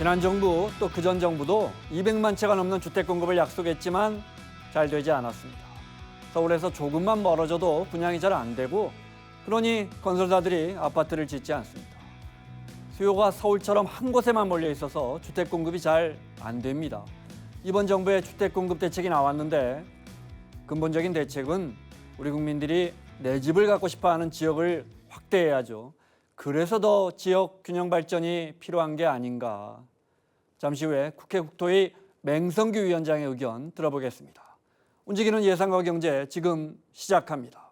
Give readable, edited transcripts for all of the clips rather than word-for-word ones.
지난 정부 또 그전 정부도 200만 채가 넘는 주택 공급을 약속했지만 잘 되지 않았습니다. 서울에서 조금만 멀어져도 분양이 잘 안 되고 그러니 건설사들이 아파트를 짓지 않습니다. 수요가 서울처럼 한 곳에만 몰려 있어서 주택 공급이 잘 안 됩니다. 이번 정부의 주택 공급 대책이 나왔는데 근본적인 대책은 우리 국민들이 내 집을 갖고 싶어하는 지역을 확대해야죠. 그래서 더 지역 균형 발전이 필요한 게 아닌가. 잠시 후에 국회 국토위 맹성규 위원장의 의견 들어보겠습니다. 움직이는 예상과 경제 지금 시작합니다.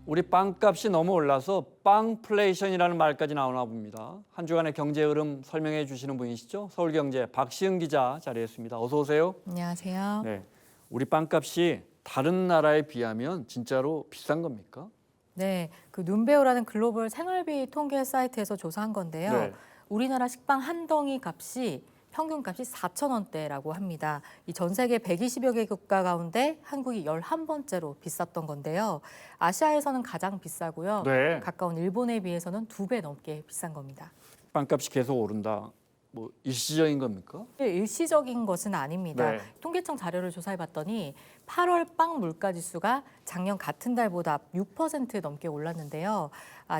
우리 빵값이 너무 올라서 빵플레이션이라는 말까지 나오나 봅니다. 한 주간의 경제 흐름 설명해 주시는 분이시죠? 서울경제 박시은 기자 자리했습니다. 어서 오세요. 안녕하세요. 네, 우리 빵값이 다른 나라에 비하면 진짜로 비싼 겁니까? 네, 그 눈베어라는 글로벌 생활비 통계 사이트에서 조사한 건데요. 네. 우리나라 식빵 한 덩이 값이 평균값이 4,000원대라고 합니다. 이 전 세계 120여 개 국가 가운데 한국이 11번째로 비쌌던 건데요. 아시아에서는 가장 비싸고요. 네. 가까운 일본에 비해서는 2배 넘게 비싼 겁니다. 빵값이 계속 오른다. 뭐 일시적인 겁니까? 일시적인 것은 아닙니다. 네. 통계청 자료를 조사해봤더니 8월 빵 물가지수가 작년 같은 달보다 6% 넘게 올랐는데요.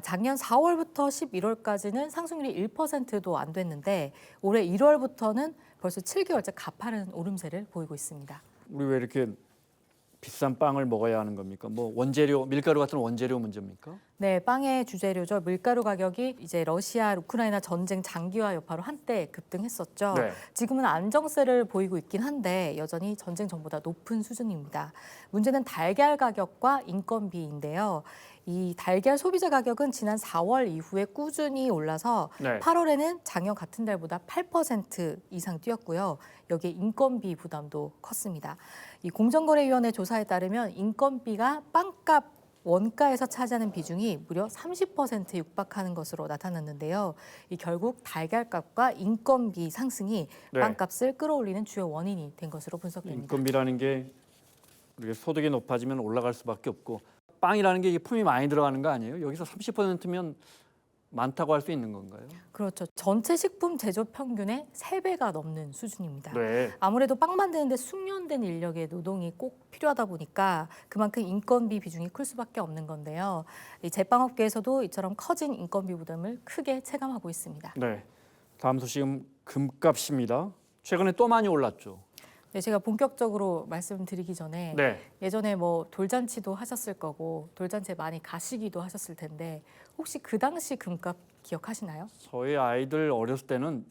작년 4월부터 11월까지는 상승률이 1%도 안 됐는데 올해 1월부터는 벌써 7개월째 가파른 오름세를 보이고 있습니다. 우리 왜 이렇게 비싼 빵을 먹어야 하는 겁니까? 뭐 원재료, 밀가루 같은 원재료 문제입니까? 네, 빵의 주재료죠. 밀가루 가격이 이제 러시아, 우크라이나 전쟁 장기화 여파로 한때 급등했었죠. 네. 지금은 안정세를 보이고 있긴 한데 여전히 전쟁 전보다 높은 수준입니다. 문제는 달걀 가격과 인건비인데요. 이 달걀 소비자 가격은 지난 4월 이후에 꾸준히 올라서 네. 8월에는 작년 같은 달보다 8% 이상 뛰었고요. 여기에 인건비 부담도 컸습니다. 이 공정거래위원회 조사에 따르면 인건비가 빵값 원가에서 차지하는 비중이 무려 30% 육박하는 것으로 나타났는데요. 이 결국 달걀값과 인건비 상승이 네. 빵값을 끌어올리는 주요 원인이 된 것으로 분석됩니다. 인건비라는 게 우리가 소득이 높아지면 올라갈 수밖에 없고 빵이라는 게 이게 품이 많이 들어가는 거 아니에요? 여기서 30%면 많다고 할 수 있는 건가요? 그렇죠. 전체 식품 제조 평균의 3배가 넘는 수준입니다. 네. 아무래도 빵 만드는데 숙련된 인력의 노동이 꼭 필요하다 보니까 그만큼 인건비 비중이 클 수밖에 없는 건데요. 이 제빵업계에서도 이처럼 커진 인건비 부담을 크게 체감하고 있습니다. 네. 다음 소식은 금값입니다. 최근에 또 많이 올랐죠. 네, 제가 본격적으로 말씀드리기 전에 네. 예전에 뭐 돌잔치도 하셨을 거고 돌잔치에 많이 가시기도 하셨을 텐데 혹시 그 당시 금값 기억하시나요? 저희 아이들 어렸을 때는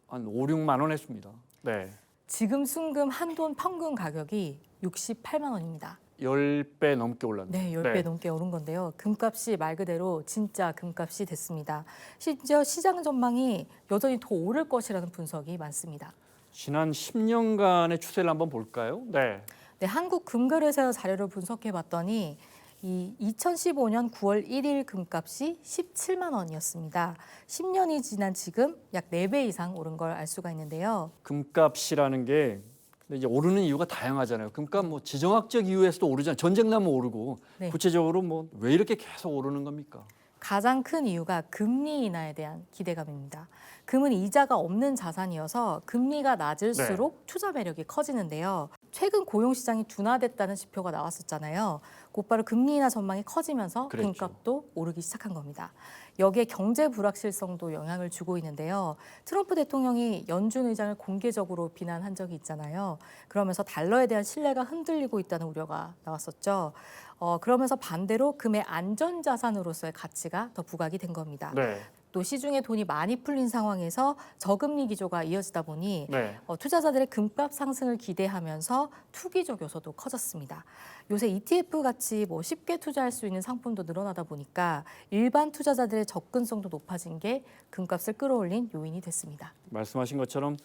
한 5, 6만 원 했습니다. 네. 지금 순금 한 돈 평균 가격이 68만 원입니다. 10배 넘게 올랐네요. 네, 10배 넘게 오른 건데요. 금값이 말 그대로 진짜 금값이 됐습니다. 심지어 시장 전망이 여전히 더 오를 것이라는 분석이 많습니다. 지난 10년간의 추세를 한번 볼까요? 네. 네, 한국금거래소 자료를 분석해 봤더니 이 2015년 9월 1일 금값이 17만 원이었습니다. 10년이 지난 지금 약 4배 이상 오른 걸 알 수가 있는데요. 금값이라는 게 근데 이제 오르는 이유가 다양하잖아요. 금값 뭐 지정학적 이유에서도 오르잖아요. 전쟁 나면 오르고 네. 구체적으로 뭐 왜 이렇게 계속 오르는 겁니까? 가장 큰 이유가 금리 인하에 대한 기대감입니다. 금은 이자가 없는 자산이어서 금리가 낮을수록 투자 매력이 커지는데요. 최근 고용 시장이 둔화됐다는 지표가 나왔었잖아요. 곧바로 금리 인하 전망이 커지면서 그랬죠. 금값도 오르기 시작한 겁니다. 여기에 경제 불확실성도 영향을 주고 있는데요. 트럼프 대통령이 연준 의장을 공개적으로 비난한 적이 있잖아요. 그러면서 달러에 대한 신뢰가 흔들리고 있다는 우려가 나왔었죠. 그러면서 반대로 금의 안전자산으로서의 가치가 더 부각이 된 겁니다. 네. 또 시중에 돈이 많이 풀린 상황에서 저금리 기조가 이어지다 보니 네. 투자자들의 금값 상승을 기대하면서 투기적 요소도 커졌습니다. 요새 ETF 같이 뭐 쉽게 투자할 수 있는 상품도 늘어나다 보니까 일반 투자자들의 접근성도 높아진 게 금값을 끌어올린 요인이 됐습니다. 말씀하신 것처럼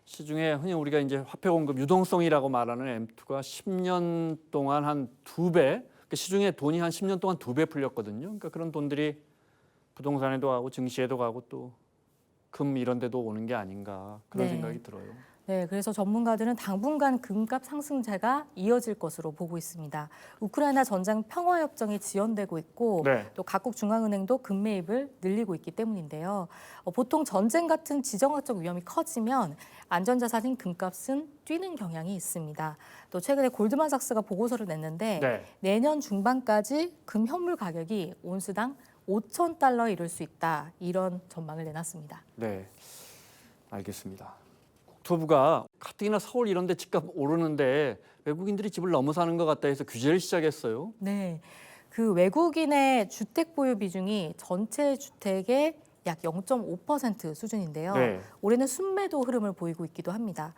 시중에 흔히 우리가 이제 화폐 공급 유동성이라고 말하는 M2가 10년 동안 한 2배, 그러니까 시중에 돈이 한 10년 동안 2배 풀렸거든요. 그러니까 그런 돈들이 부동산에도 가고 증시에도 가고 또 금 이런 데도 오는 게 아닌가 그런 네. 생각이 들어요. 네, 그래서 전문가들은 당분간 금값 상승세가 이어질 것으로 보고 있습니다. 우크라이나 전장 평화협정이 지연되고 있고 네. 또 각국 중앙은행도 금 매입을 늘리고 있기 때문인데요. 보통 전쟁 같은 지정학적 위험이 커지면 안전자산인 금값은 뛰는 경향이 있습니다. 또 최근에 골드만삭스가 보고서를 냈는데 네. 내년 중반까지 금 현물 가격이 온스당 5,000달러에 이를 수 있다. 이런 전망을 내놨습니다. 네. 알겠습니다. 국토부가 가뜩이나 서울 이런 데 집값 오르는데 외국인들이 집을 너무 사는 것 같다 해서 규제를 시작했어요. 네, 그 외국인의 주택 보유 비중이 전체 주택의 약 0.5% 수준인데요. 네. 올해는 순매도 흐름을 보이고 있기도 합니다.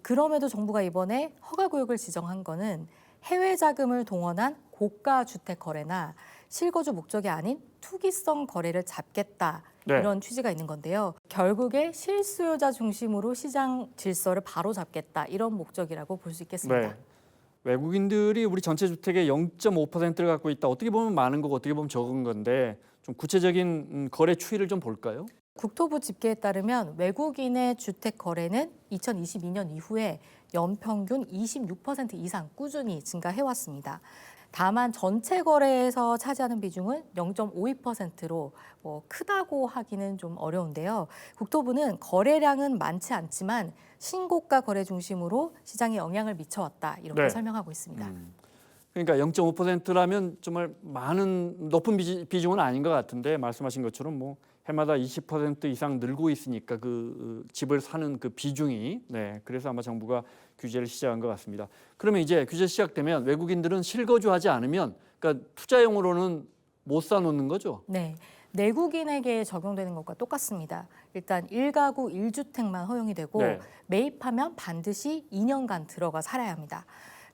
그럼에도 정부가 이번에 허가구역을 지정한 거는 해외 자금을 동원한 고가 주택 거래나 실거주 목적이 아닌 투기성 거래를 잡겠다. 네. 이런 취지가 있는 건데요. 결국에 실수요자 중심으로 시장 질서를 바로잡겠다. 이런 목적이라고 볼 수 있겠습니다. 네. 외국인들이 우리 전체 주택의 0.5%를 갖고 있다. 어떻게 보면 많은 거고 어떻게 보면 적은 건데 좀 구체적인 거래 추이를 좀 볼까요? 국토부 집계에 따르면 외국인의 주택 거래는 2022년 이후에 연평균 26% 이상 꾸준히 증가해왔습니다. 다만 전체 거래에서 차지하는 비중은 0.52%로 크다고 하기는 좀 어려운데요. 국토부는 거래량은 많지 않지만 신고가 거래 중심으로 시장에 영향을 미쳐왔다 이렇게 네. 설명하고 있습니다. 그러니까 0.5%라면 정말 많은 높은 비중은 아닌 것 같은데 말씀하신 것처럼 뭐 해마다 20% 이상 늘고 있으니까 그 집을 사는 그 비중이 네 그래서 아마 정부가 규제를 시작한 것 같습니다. 그러면 이제 규제 시작되면 외국인들은 실거주하지 않으면 그러니까 투자용으로는 못 사놓는 거죠. 네, 내국인에게 적용되는 것과 똑같습니다. 일단 1가구 1주택만 허용이 되고 네. 매입하면 반드시 2년간 들어가 살아야 합니다.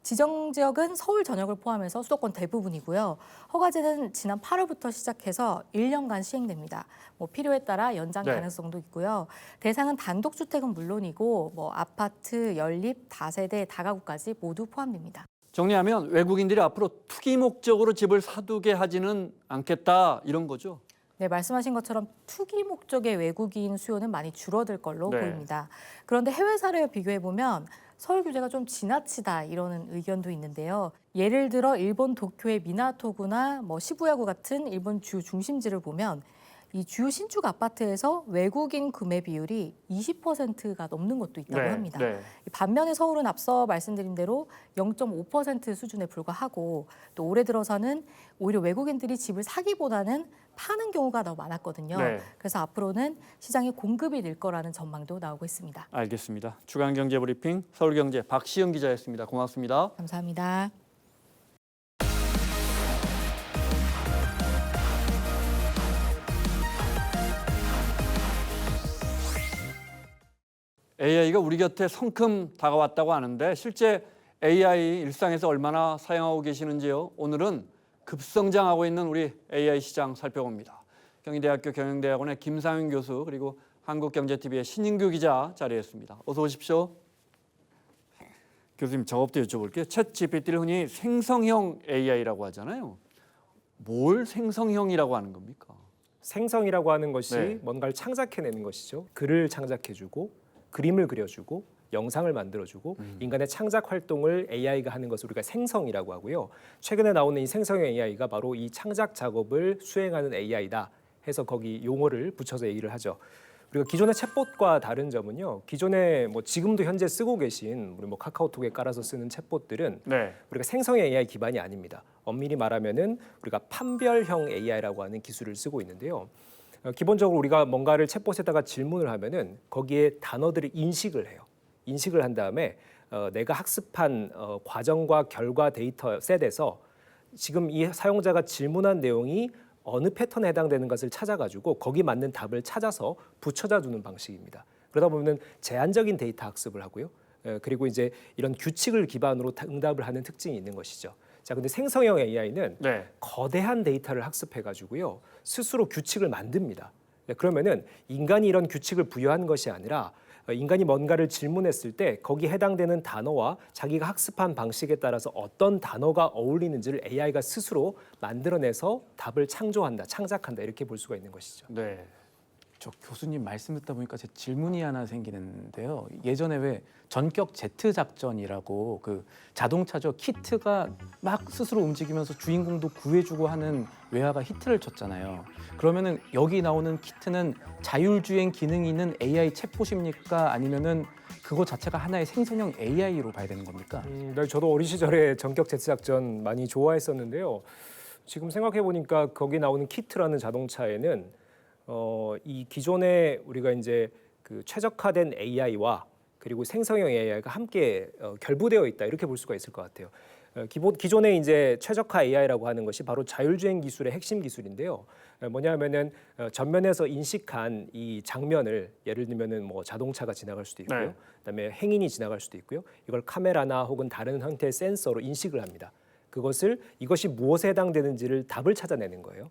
지정 지역은 서울 전역을 포함해서 수도권 대부분이고요. 허가제는 지난 8월부터 시작해서 1년간 시행됩니다. 필요에 따라 연장 네. 가능성도 있고요. 대상은 단독주택은 물론이고 아파트, 연립, 다세대, 다가구까지 모두 포함됩니다. 정리하면 외국인들이 앞으로 투기 목적으로 집을 사두게 하지는 않겠다 이런 거죠. 네, 말씀하신 것처럼 투기 목적의 외국인 수요는 많이 줄어들 걸로 네. 보입니다. 그런데 해외 사례와 비교해 보면 서울 규제가 좀 지나치다 이러는 의견도 있는데요. 예를 들어 일본 도쿄의 미나토구나 시부야구 같은 일본 주 중심지를 보면 이 주요 신축 아파트에서 외국인 구매 비율이 20%가 넘는 것도 있다고 합니다. 네. 반면에 서울은 앞서 말씀드린 대로 0.5% 수준에 불과하고 또 올해 들어서는 오히려 외국인들이 집을 사기보다는 파는 경우가 더 많았거든요. 네. 그래서 앞으로는 시장에 공급이 늘 거라는 전망도 나오고 있습니다. 알겠습니다. 주간경제브리핑 서울경제 박시영 기자였습니다. 고맙습니다. 감사합니다. AI가 우리 곁에 성큼 다가왔다고 하는데 실제 AI 일상에서 얼마나 사용하고 계시는지요? 오늘은 급성장하고 있는 우리 AI 시장 살펴봅니다. 경희대학교 경영대학원의 김상윤 교수 그리고 한국경제TV의 신인규 기자 자리했습니다. 어서 오십시오. 교수님 저것도 여쭤볼게요. 챗 GPT를 흔히 생성형 AI라고 하잖아요. 뭘 생성형이라고 하는 겁니까? 생성이라고 하는 것이 네. 뭔가를 창작해내는 것이죠. 글을 창작해주고 그림을 그려주고 영상을 만들어주고 인간의 창작 활동을 AI가 하는 것을 우리가 생성이라고 하고요. 최근에 나오는 이 생성형 AI가 바로 이 창작 작업을 수행하는 AI다 해서 거기 용어를 붙여서 얘기를 하죠. 우리가 기존의 챗봇과 다른 점은요. 기존에 지금도 현재 쓰고 계신 우리 카카오톡에 깔아서 쓰는 챗봇들은 네. 우리가 생성형 AI 기반이 아닙니다. 엄밀히 말하면은 우리가 판별형 AI라고 하는 기술을 쓰고 있는데요. 기본적으로 우리가 뭔가를 챗봇에다가 질문을 하면은 거기에 단어들을 인식을 해요. 인식을 한 다음에 내가 학습한 과정과 결과 데이터 셋에서 지금 이 사용자가 질문한 내용이 어느 패턴에 해당되는 것을 찾아가지고 거기 맞는 답을 찾아서 붙여다 주는 방식입니다. 그러다 보면 제한적인 데이터 학습을 하고요. 그리고 이제 이런 규칙을 기반으로 응답을 하는 특징이 있는 것이죠. 자, 근데 생성형 AI는 네. 거대한 데이터를 학습해가지고요 스스로 규칙을 만듭니다. 그러면은 인간이 이런 규칙을 부여한 것이 아니라 인간이 뭔가를 질문했을 때 거기에 해당되는 단어와 자기가 학습한 방식에 따라서 어떤 단어가 어울리는지를 AI가 스스로 만들어내서 답을 창조한다, 창작한다 이렇게 볼 수가 있는 것이죠. 네. 저 교수님 말씀 듣다 보니까 제 질문이 하나 생기는데요. 예전에 왜 전격 제트 작전이라고 그 자동차죠 키트가 막 스스로 움직이면서 주인공도 구해주고 하는 외화가 히트를 쳤잖아요. 그러면은 여기 나오는 키트는 자율주행 기능이 있는 AI 챗봇입니까? 아니면은 그거 자체가 하나의 생성형 AI로 봐야 되는 겁니까? 네, 저도 어린 시절에 전격 제트 작전 많이 좋아했었는데요. 지금 생각해 보니까 거기 나오는 키트라는 자동차에는 이 기존에 우리가 이제 그 최적화된 AI와 그리고 생성형 AI가 함께 결부되어 있다 이렇게 볼 수가 있을 것 같아요. 기존에 이제 최적화 AI라고 하는 것이 바로 자율주행 기술의 핵심 기술인데요. 뭐냐면은 전면에서 인식한 이 장면을 예를 들면은 뭐 자동차가 지나갈 수도 있고요. 네. 그다음에 행인이 지나갈 수도 있고요. 이걸 카메라나 혹은 다른 형태의 센서로 인식을 합니다. 이것이 무엇에 해당되는지를 답을 찾아내는 거예요.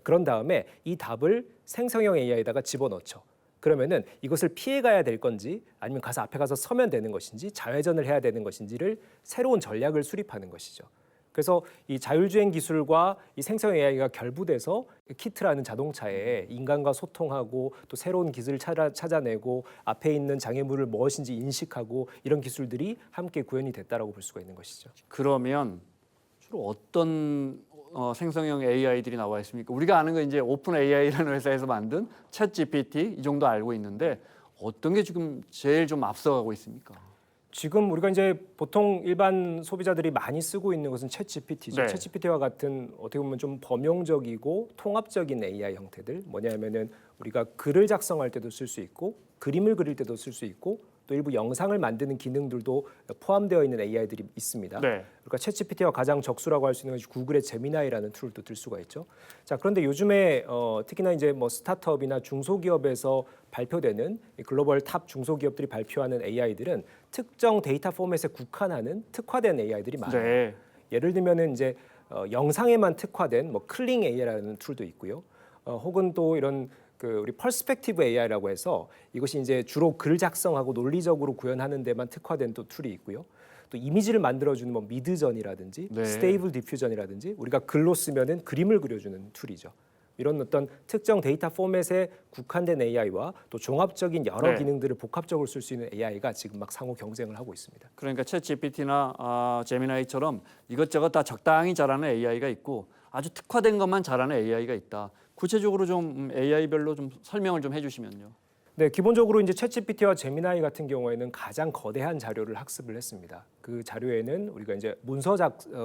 그런 다음에 이 답을 생성형 AI에다가 집어넣죠. 그러면은 이것을 피해가야 될 건지 아니면 앞에 가서 서면 되는 것인지 좌회전을 해야 되는 것인지를 새로운 전략을 수립하는 것이죠. 그래서 이 자율주행 기술과 이 생성형 AI가 결부돼서 키트라는 자동차에 인간과 소통하고 또 새로운 기술을 찾아내고 앞에 있는 장애물을 무엇인지 인식하고 이런 기술들이 함께 구현이 됐다라고 볼 수가 있는 것이죠. 그러면 주로 어떤 생성형 AI들이 나와 있습니까? 우리가 아는 건 이제 오픈 AI라는 회사에서 만든 챗 GPT 이 정도 알고 있는데 어떤 게 지금 제일 좀 앞서가고 있습니까? 지금 우리가 이제 보통 일반 소비자들이 많이 쓰고 있는 것은 챗 GPT죠. 네. 챗 GPT와 같은 어떻게 보면 좀 범용적이고 통합적인 AI 형태들 뭐냐면은 우리가 글을 작성할 때도 쓸 수 있고 그림을 그릴 때도 쓸 수 있고 또 일부 영상을 만드는 기능들도 포함되어 있는 AI들이 있습니다. 네. 그러니까 챗GPT와 가장 적수라고 할 수 있는 것이 구글의 제미나이라는 툴도 들 수가 있죠. 자, 그런데 요즘에 특히나 이제 뭐 스타트업이나 중소기업에서 발표되는 이 글로벌 탑 중소기업들이 발표하는 AI들은 특정 데이터 포맷에 국한하는 특화된 AI들이 많아요. 네. 예를 들면은 이제 영상에만 특화된 뭐 클링 AI라는 툴도 있고요. 혹은 또 이런 우리 퍼스펙티브 AI라고 해서 이것이 이제 주로 글 작성하고 논리적으로 구현하는 데만 특화된 또 툴이 있고요. 또 이미지를 만들어주는 뭐 미드전이라든지 네. 스테이블 디퓨전이라든지 우리가 글로 쓰면은 그림을 그려주는 툴이죠. 이런 어떤 특정 데이터 포맷에 국한된 AI와 또 종합적인 여러 네. 기능들을 복합적으로 쓸 수 있는 AI가 지금 막 상호 경쟁을 하고 있습니다. 그러니까 챗 GPT나 제미나이처럼 이것저것 다 적당히 잘하는 AI가 있고 아주 특화된 것만 잘하는 AI가 있다. 구체적으로 좀 AI별로 좀 설명을 좀 해주시면요. 네, 기본적으로 이제 챗GPT와 제미나이 같은 경우에는 가장 거대한 자료를 학습을 했습니다. 그 자료에는 우리가 이제 문서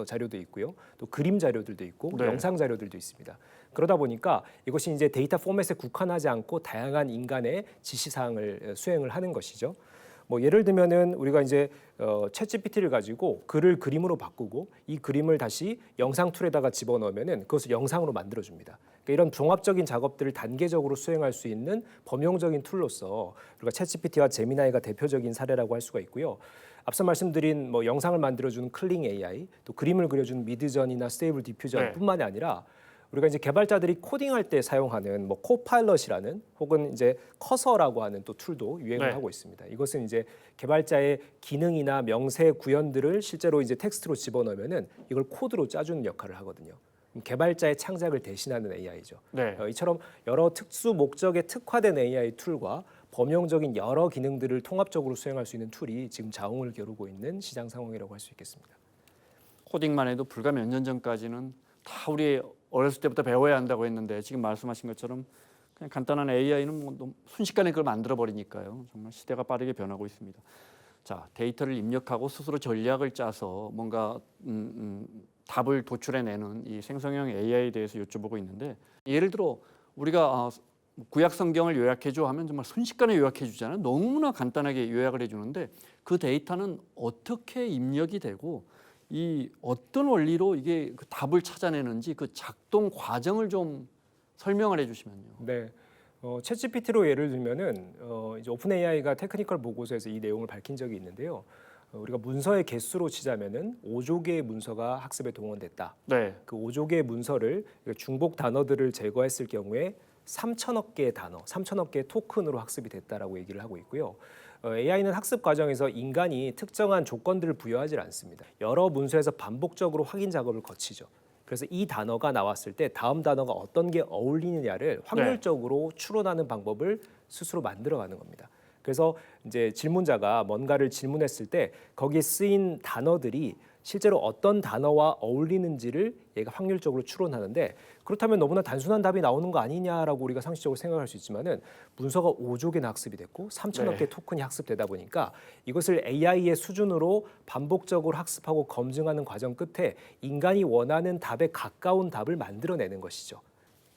자료도 있고요, 또 그림 자료들도 있고, 네. 영상 자료들도 있습니다. 그러다 보니까 이것이 이제 데이터 포맷에 국한하지 않고 다양한 인간의 지시 사항을 수행을 하는 것이죠. 뭐 예를 들면은 우리가 이제 챗GPT를 가지고 글을 그림으로 바꾸고 이 그림을 다시 영상 툴에다가 집어넣으면은 그것을 영상으로 만들어줍니다. 그러니까 이런 종합적인 작업들을 단계적으로 수행할 수 있는 범용적인 툴로서 우리가 챗GPT와 제미나이가 대표적인 사례라고 할 수가 있고요. 앞서 말씀드린 뭐 영상을 만들어주는 클링 AI, 또 그림을 그려주는 미드전이나 스테이블 디퓨전뿐만이 아니라 우리가 이제 개발자들이 코딩할 때 사용하는 뭐 코파일럿이라는 혹은 이제 커서라고 하는 또 툴도 유행을 네. 하고 있습니다. 이것은 이제 개발자의 기능이나 명세 구현들을 실제로 이제 텍스트로 집어넣으면은 이걸 코드로 짜주는 역할을 하거든요. 개발자의 창작을 대신하는 AI죠. 네. 이처럼 여러 특수 목적에 특화된 AI 툴과 범용적인 여러 기능들을 통합적으로 수행할 수 있는 툴이 지금 자웅을 겨루고 있는 시장 상황이라고 할 수 있겠습니다. 코딩만 해도 불과 몇 년 전까지는 다 우리 어렸을 때부터 배워야 한다고 했는데 지금 말씀하신 것처럼 그냥 간단한 AI는 뭐 너무 순식간에 그걸 만들어 버리니까요. 정말 시대가 빠르게 변하고 있습니다. 자, 데이터를 입력하고 스스로 전략을 짜서 뭔가 답을 도출해내는 이 생성형 AI에 대해서 여쭤보고 있는데 예를 들어 우리가 구약 성경을 요약해줘 하면 정말 순식간에 요약해주잖아요. 너무나 간단하게 요약을 해주는데 그 데이터는 어떻게 입력이 되고 이 어떤 원리로 이게 그 답을 찾아내는지 그 작동 과정을 좀 설명을 해주시면요. 네, 챗GPT로 예를 들면은 이제 오픈 AI가 테크니컬 보고서에서 이 내용을 밝힌 적이 있는데요. 우리가 문서의 개수로 치자면은 5조 개의 문서가 학습에 동원됐다. 네. 그 5조 개의 문서를 중복 단어들을 제거했을 경우에 3천억 개의 단어, 3천억 개의 토큰으로 학습이 됐다라고 얘기를 하고 있고요. AI는 학습 과정에서 인간이 특정한 조건들을 부여하지 않습니다. 여러 문서에서 반복적으로 확인 작업을 거치죠. 그래서 이 단어가 나왔을 때 다음 단어가 어떤 게 어울리느냐를 확률적으로 추론하는 방법을 스스로 만들어가는 겁니다. 그래서 이제 질문자가 뭔가를 질문했을 때 거기에 쓰인 단어들이 실제로 어떤 단어와 어울리는지를 얘가 확률적으로 추론하는데, 그렇다면 너무나 단순한 답이 나오는 거 아니냐라고 우리가 상식적으로 생각할 수 있지만은 문서가 5조 개나 학습이 됐고 3천억 개 토큰이 학습되다 보니까 이것을 AI의 수준으로 반복적으로 학습하고 검증하는 과정 끝에 인간이 원하는 답에 가까운 답을 만들어내는 것이죠.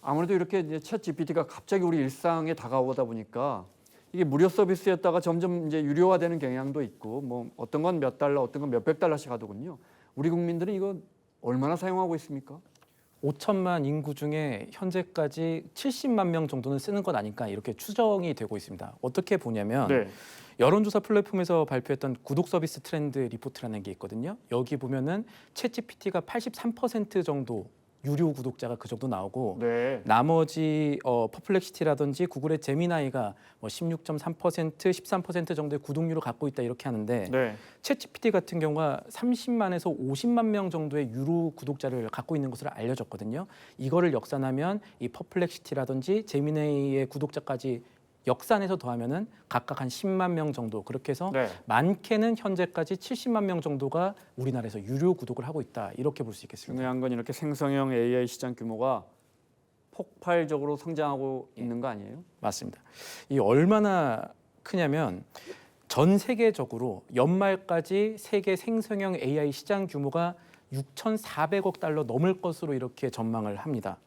아무래도 이렇게 이제 챗 GPT가 갑자기 우리 일상에 다가오다 보니까 이게 무료 서비스였다가 점점 이제 유료화되는 경향도 있고, 뭐 어떤 건 몇 달러, 어떤 건 몇백 달러씩 하더군요. 우리 국민들은 이거 얼마나 사용하고 있습니까? 5천만 인구 중에 현재까지 70만 명 정도는 쓰는 것 아닐까 이렇게 추정이 되고 있습니다. 어떻게 보냐면 네. 여론조사 플랫폼에서 발표했던 구독 서비스 트렌드 리포트라는 게 있거든요. 여기 보면은 챗GPT가 83% 정도 유료 구독자가 그 정도 나오고 네. 나머지 퍼플렉시티라든지 구글의 제미나이가 뭐 16.3%, 13% 정도의 구독률을 갖고 있다 이렇게 하는데 네. 챗GPT 같은 경우가 30만에서 50만 명 정도의 유료 구독자를 갖고 있는 것으로 알려졌거든요. 이거를 역산하면 이 퍼플렉시티라든지 제미나이의 구독자까지 역산해서 더하면은 각각 한 10만 명 정도, 그렇게 해서 네. 많게는 현재까지 70만 명 정도가 우리나라에서 유료 구독을 하고 있다 이렇게 볼 수 있겠습니다. 중요한 건 이렇게 생성형 AI 시장 규모가 폭발적으로 성장하고 있는 거 아니에요? 맞습니다. 이 얼마나 크냐면 전 세계적으로 연말까지 세계 생성형 AI 시장 규모가 6,400억 달러 넘을 것으로 이렇게 전망을 합니다.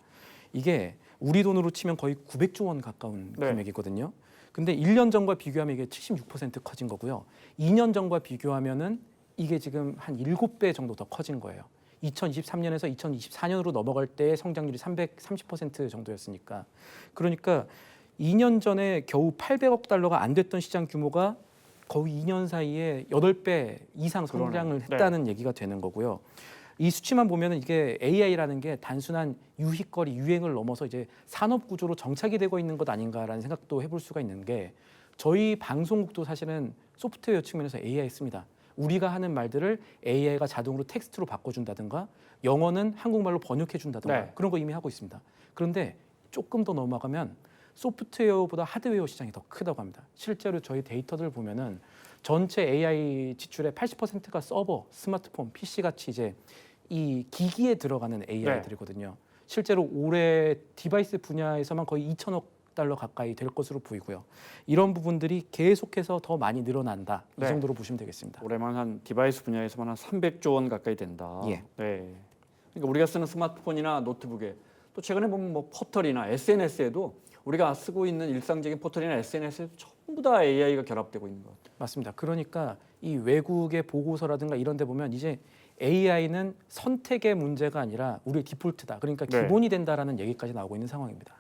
이게 우리 돈으로 치면 거의 900조 원 가까운 네. 금액이거든요. 근데 1년 전과 비교하면 이게 76% 커진 거고요. 2년 전과 비교하면은 이게 지금 한 7배 정도 더 커진 거예요. 2023년에서 2024년으로 넘어갈 때 성장률이 330% 정도였으니까. 그러니까 2년 전에 겨우 800억 달러가 안 됐던 시장 규모가 거의 2년 사이에 8배 이상 성장을 그러네. 했다는 얘기가 되는 거고요. 이 수치만 보면은 이게 AI라는 게 단순한 유희거리, 유행을 넘어서 이제 산업 구조로 정착이 되고 있는 것 아닌가라는 생각도 해볼 수가 있는 게, 저희 방송국도 사실은 소프트웨어 측면에서 AI 씁니다. 우리가 하는 말들을 AI가 자동으로 텍스트로 바꿔준다든가 영어는 한국말로 번역해준다든가 네. 그런 거 이미 하고 있습니다. 그런데 조금 더 넘어가면 소프트웨어보다 하드웨어 시장이 더 크다고 합니다. 실제로 저희 데이터들 보면은 전체 AI 지출의 80%가 서버, 스마트폰, PC 같이 이제 이 기기에 들어가는 AI들이거든요. 실제로 올해 디바이스 분야에서만 거의 2천억 달러 가까이 될 것으로 보이고요. 이런 부분들이 계속해서 더 많이 늘어난다. 이 네. 정도로 보시면 되겠습니다. 올해만 한 디바이스 분야에서만 한 300조 원 가까이 된다. 예. 네. 그러니까 우리가 쓰는 스마트폰이나 노트북에, 또 최근에 보면 뭐 포털이나 SNS에도 우리가 쓰고 있는 일상적인 포털이나 SNS에 전부 다 AI가 결합되고 있는 것 같아요. 맞습니다. 그러니까 이 외국의 보고서라든가 이런 데 보면 이제 AI는 선택의 문제가 아니라 우리의 디폴트다. 그러니까 네. 기본이 된다라는 얘기까지 나오고 있는 상황입니다.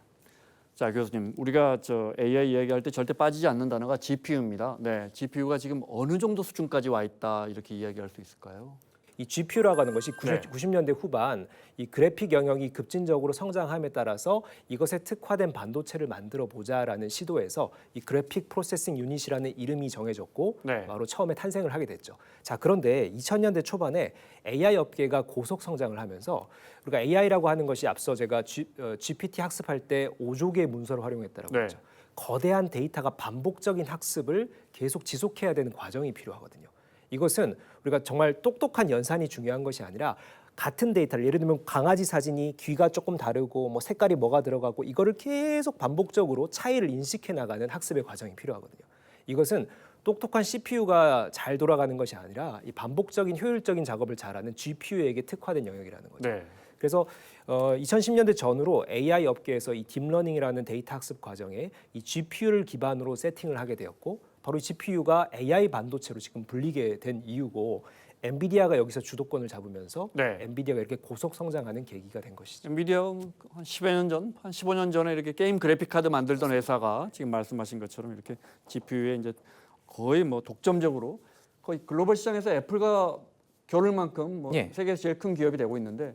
자, 교수님, 우리가 저 AI 이야기할 때 절대 빠지지 않는 단어가 GPU입니다. 네, GPU가 지금 어느 정도 수준까지 와 있다 이렇게 이야기할 수 있을까요? 이 GPU라고 하는 것이 네. 90년대 후반 이 그래픽 영역이 급진적으로 성장함에 따라서 이것에 특화된 반도체를 만들어 보자라는 시도에서 이 그래픽 프로세싱 유닛이라는 이름이 정해졌고 네. 바로 처음에 탄생을 하게 됐죠. 자, 그런데 2000년대 초반에 AI 업계가 고속 성장을 하면서 우리가 AI라고 하는 것이 앞서 제가 GPT 학습할 때 5조 개의 문서를 활용했다라고 네. 했죠. 거대한 데이터가 반복적인 학습을 계속 지속해야 되는 과정이 필요하거든요. 이것은 우리가 정말 똑똑한 연산이 중요한 것이 아니라 같은 데이터를, 예를 들면 강아지 사진이 귀가 조금 다르고 뭐 색깔이 뭐가 들어가고 이거를 계속 반복적으로 차이를 인식해 나가는 학습의 과정이 필요하거든요. 이것은 똑똑한 CPU가 잘 돌아가는 것이 아니라 이 반복적인 효율적인 작업을 잘하는 GPU에게 특화된 영역이라는 거죠. 네. 그래서 2010년대 전후로 AI 업계에서 이 딥러닝이라는 데이터 학습 과정에 이 GPU를 기반으로 세팅을 하게 되었고, 바로 이 GPU가 AI 반도체로 지금 불리게 된 이유고, 엔비디아가 여기서 주도권을 잡으면서 네. 엔비디아가 이렇게 고속 성장하는 계기가 된 것이죠. 엔비디아 한 10여 년 전, 한 15년 전에 이렇게 게임 그래픽 카드 만들던 회사가 지금 말씀하신 것처럼 이렇게 GPU에 이제 거의 뭐 독점적으로 거의 글로벌 시장에서 애플과 겨룰 만큼 뭐 예. 세계에서 제일 큰 기업이 되고 있는데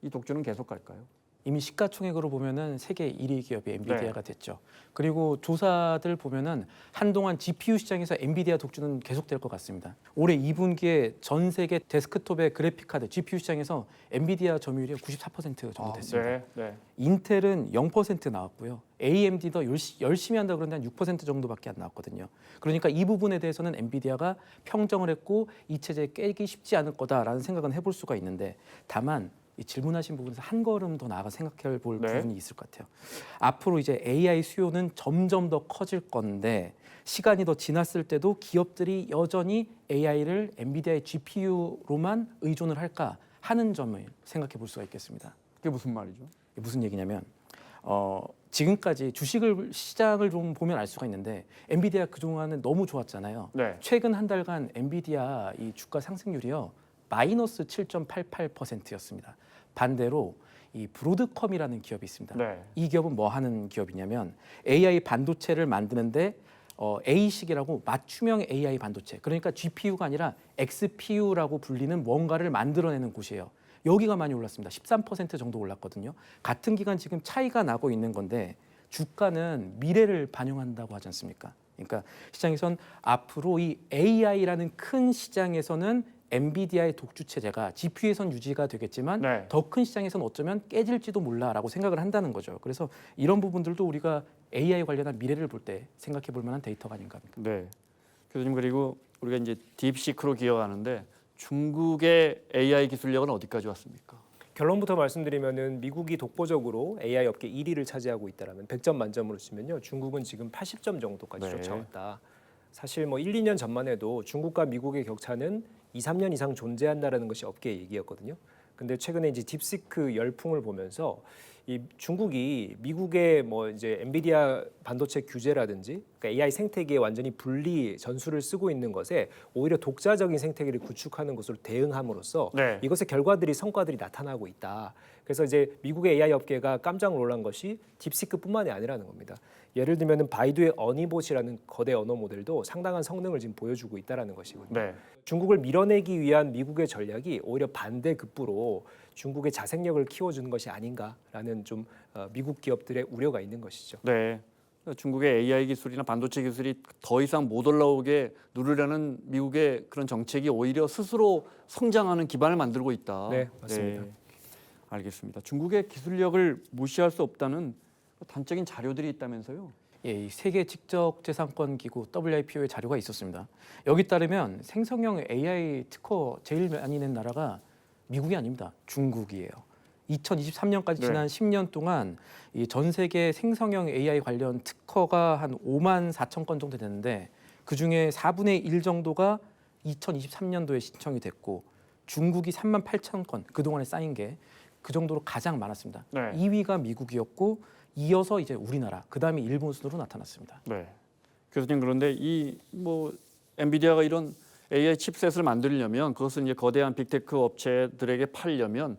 이 독주는 계속 갈까요? 이미 시가총액으로 보면은 세계 1위 기업이 엔비디아가 됐죠. 그리고 조사들 보면은 한동안 GPU 시장에서 엔비디아 독주는 계속될 것 같습니다. 올해 2분기에 전 세계 데스크톱의 그래픽 카드 GPU 시장에서 엔비디아 점유율이 94% 정도 됐습니다. 네. 인텔은 0% 나왔고요. AMD도 열심히 한다 그러는데 한 6% 정도밖에 안 나왔거든요. 그러니까 이 부분에 대해서는 엔비디아가 평정을 했고 이 체제 깨기 쉽지 않을 거다라는 생각은 해볼 수가 있는데 다만 이 질문하신 부분에서 한 걸음 더 나아가 생각해 볼 부분이 있을 것 같아요. 앞으로 이제 AI 수요는 점점 더 커질 건데 시간이 더 지났을 때도 기업들이 여전히 AI를 엔비디아의 GPU로만 의존을 할까 하는 점을 생각해 볼 수가 있겠습니다. 그게 무슨 말이죠? 이게 무슨 얘기냐면 지금까지 주식을 시장을 좀 보면 알 수가 있는데 엔비디아 그동안은 너무 좋았잖아요. 네. 최근 한 달간 엔비디아 이 주가 상승률이요. 마이너스 7.88%였습니다. 반대로 이 브로드컴이라는 기업이 있습니다. 네. 이 기업은 뭐 하는 기업이냐면 AI 반도체를 만드는데 A식이라고 맞춤형 AI 반도체, 그러니까 GPU가 아니라 XPU라고 불리는 뭔가를 만들어내는 곳이에요. 여기가 많이 올랐습니다. 13% 정도 올랐거든요. 같은 기간 지금 차이가 나고 있는 건데 주가는 미래를 반영한다고 하지 않습니까? 그러니까 시장에선 앞으로 이 AI라는 큰 시장에서는 엔비디아의 독주 체제가 GPU에선 유지가 되겠지만 네. 더 큰 시장에서는 어쩌면 깨질지도 몰라라고 생각을 한다는 거죠. 그래서 이런 부분들도 우리가 AI 관련한 미래를 볼 때 생각해 볼 만한 데이터가 아닌가 합니다. 네. 교수님, 그리고 우리가 이제 딥시크로 기억하는데 중국의 AI 기술력은 어디까지 왔습니까? 결론부터 말씀드리면은 미국이 독보적으로 AI 업계 1위를 차지하고 있다라면 100점 만점으로 치면요. 중국은 지금 80점 정도까지 네. 쫓아왔다. 사실 뭐 1, 2년 전만 해도 중국과 미국의 격차는 2, 3년 이상 존재한다라는 것이 업계의 얘기였거든요. 근데 최근에 이제 딥시크 열풍을 보면서 이 중국이 미국의 뭐 이제 엔비디아 반도체 규제라든지 그러니까 AI 생태계에 완전히 분리 전술을 쓰고 있는 것에 오히려 독자적인 생태계를 구축하는 것으로 대응함으로써 네. 이것의 결과들이 성과들이 나타나고 있다. 그래서 이제 미국의 AI 업계가 깜짝 놀란 것이 딥시크뿐만이 아니라는 겁니다. 예를 들면은 바이두의 어니봇이라는 거대 언어 모델도 상당한 성능을 지금 보여주고 있다라는 것이거든요. 네. 중국을 밀어내기 위한 미국의 전략이 오히려 반대급부로 중국의 자생력을 키워주는 것이 아닌가라는 좀 미국 기업들의 우려가 있는 것이죠. 네. 중국의 AI 기술이나 반도체 기술이 더 이상 못 올라오게 누르려는 미국의 그런 정책이 오히려 스스로 성장하는 기반을 만들고 있다. 네, 맞습니다. 네. 알겠습니다. 중국의 기술력을 무시할 수 없다는 단적인 자료들이 있다면서요? 예, 이 세계 지적재산권 기구 WIPO의 자료가 있었습니다. 여기 따르면 생성형 AI 특허 제일 많이 낸 나라가 미국이 아닙니다. 중국이에요. 2023년까지 네. 지난 10년 동안 이 전 세계 생성형 AI 관련 특허가 한 5만 4천 건 정도 됐는데 그 중에 4분의 1 정도가 2023년도에 신청이 됐고 중국이 3만 8천 건 그동안에 쌓인 게 그 정도로 가장 많았습니다. 네. 2위가 미국이었고 이어서 이제 우리나라, 그다음에 일본 순으로 나타났습니다. 네. 교수님, 그런데 이 뭐 엔비디아가 이런 AI 칩셋을 만들려면 그것을 이제 거대한 빅테크 업체들에게 팔려면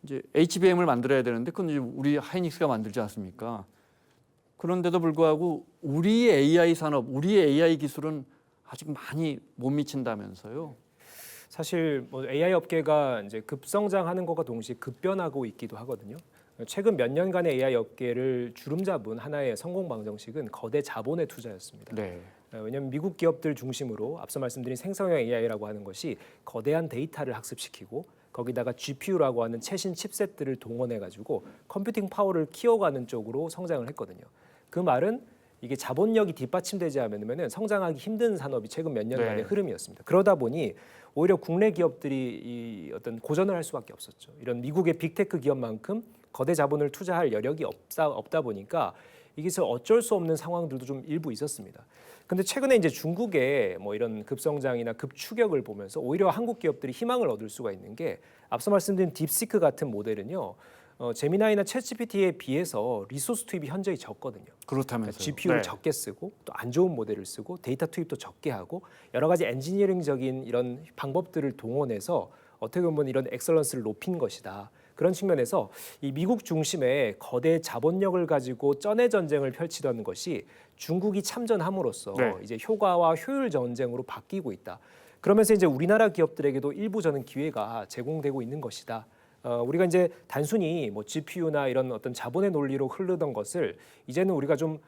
이제 HBM을 만들어야 되는데 그건 이제 우리 하이닉스가 만들지 않습니까? 그런데도 불구하고 우리의 AI 산업, 우리의 AI 기술은 아직 많이 못 미친다면서요? 사실 뭐 AI 업계가 이제 급성장하는 것과 동시에 급변하고 있기도 하거든요. 최근 몇 년간의 AI 업계를 주름잡은 하나의 성공 방정식은 거대 자본의 투자였습니다. 네. 왜냐하면 미국 기업들 중심으로 앞서 말씀드린 생성형 AI라고 하는 것이 거대한 데이터를 학습시키고 거기다가 GPU라고 하는 최신 칩셋들을 동원해가지고 컴퓨팅 파워를 키워가는 쪽으로 성장을 했거든요. 그 말은 이게 자본력이 뒷받침되지 않으면 성장하기 힘든 산업이 최근 몇 년간의 네. 흐름이었습니다. 그러다 보니 오히려 국내 기업들이 이 어떤 고전을 할 수밖에 없었죠. 이런 미국의 빅테크 기업만큼 거대 자본을 투자할 여력이 없다 보니까 이게 어쩔 수 없는 상황들도 좀 일부 있었습니다. 근데 최근에 이제 중국의 뭐 이런 급성장이나 급추격을 보면서 오히려 한국 기업들이 희망을 얻을 수가 있는 게 앞서 말씀드린 딥시크 같은 모델은요. 제미나이나 챗GPT에 비해서 리소스 투입이 현저히 적거든요. 그렇다면서요. GPU를 네. 적게 쓰고 또 안 좋은 모델을 쓰고 데이터 투입도 적게 하고 여러 가지 엔지니어링적인 이런 방법들을 동원해서 어떻게 보면 이런 엑셀런스를 높인 것이다. 그런 측면에서 이 미국 중심의 거대 자본력을 가지고 쩐의 전쟁을 펼치던 것이 중국이 참전함으로써 네. 이제 효과와 효율 전쟁으로 바뀌고 있다. 그러면서 이제 우리나라 기업들에게도 일부 저는 기회가 제공되고 있는 것이다. 우리가 이제 단순히 뭐 GPU나 이런 어떤 자본의 논리로 흐르던 것을 이제는 우리가 좀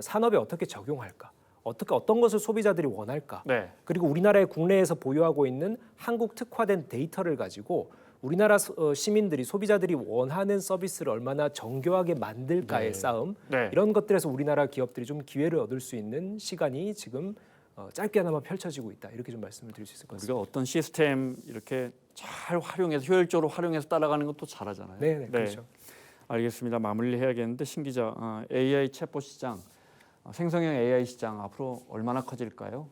산업에 어떻게 적용할까? 어떤 것을 소비자들이 원할까? 네. 그리고 우리나라의 국내에서 보유하고 있는 한국 특화된 데이터를 가지고 우리나라 시민들이 소비자들이 원하는 서비스를 얼마나 정교하게 만들까의 싸움 네. 이런 것들에서 우리나라 기업들이 좀 기회를 얻을 수 있는 시간이 지금 짧게나마 펼쳐지고 있다 이렇게 좀 말씀을 드릴 수 있을 것 같습니다. 우리가 어떤 시스템 이렇게 잘 활용해서 효율적으로 활용해서 따라가는 것도 잘하잖아요. 네, 그렇죠. 알겠습니다. 마무리해야겠는데 신 기자, AI 챗봇 시장, 생성형 AI 시장 앞으로 얼마나 커질까요?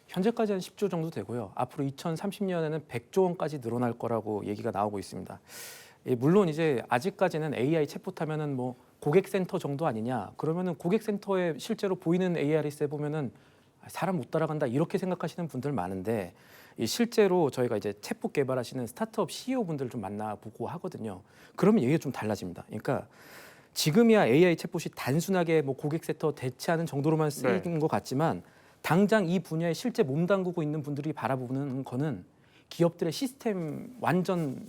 현재까지 한 10조 정도 되고요. 앞으로 2030년에는 100조 원까지 늘어날 거라고 얘기가 나오고 있습니다. 물론 이제 아직까지는 AI 챗봇 하면은 뭐 고객센터 정도 아니냐? 그러면은 고객센터에 실제로 보이는 AI를 보면은 사람 못 따라간다 이렇게 생각하시는 분들 많은데 실제로 저희가 이제 챗봇 개발하시는 스타트업 CEO 분들을 좀 만나보고 하거든요. 그러면 얘기가 좀 달라집니다. 그러니까 지금이야 AI 챗봇이 단순하게 뭐 고객센터 대체하는 정도로만 쓰이는 것 같지만 당장 이 분야에 실제 몸담그고 있는 분들이 바라보는 거는 기업들의 시스템 완전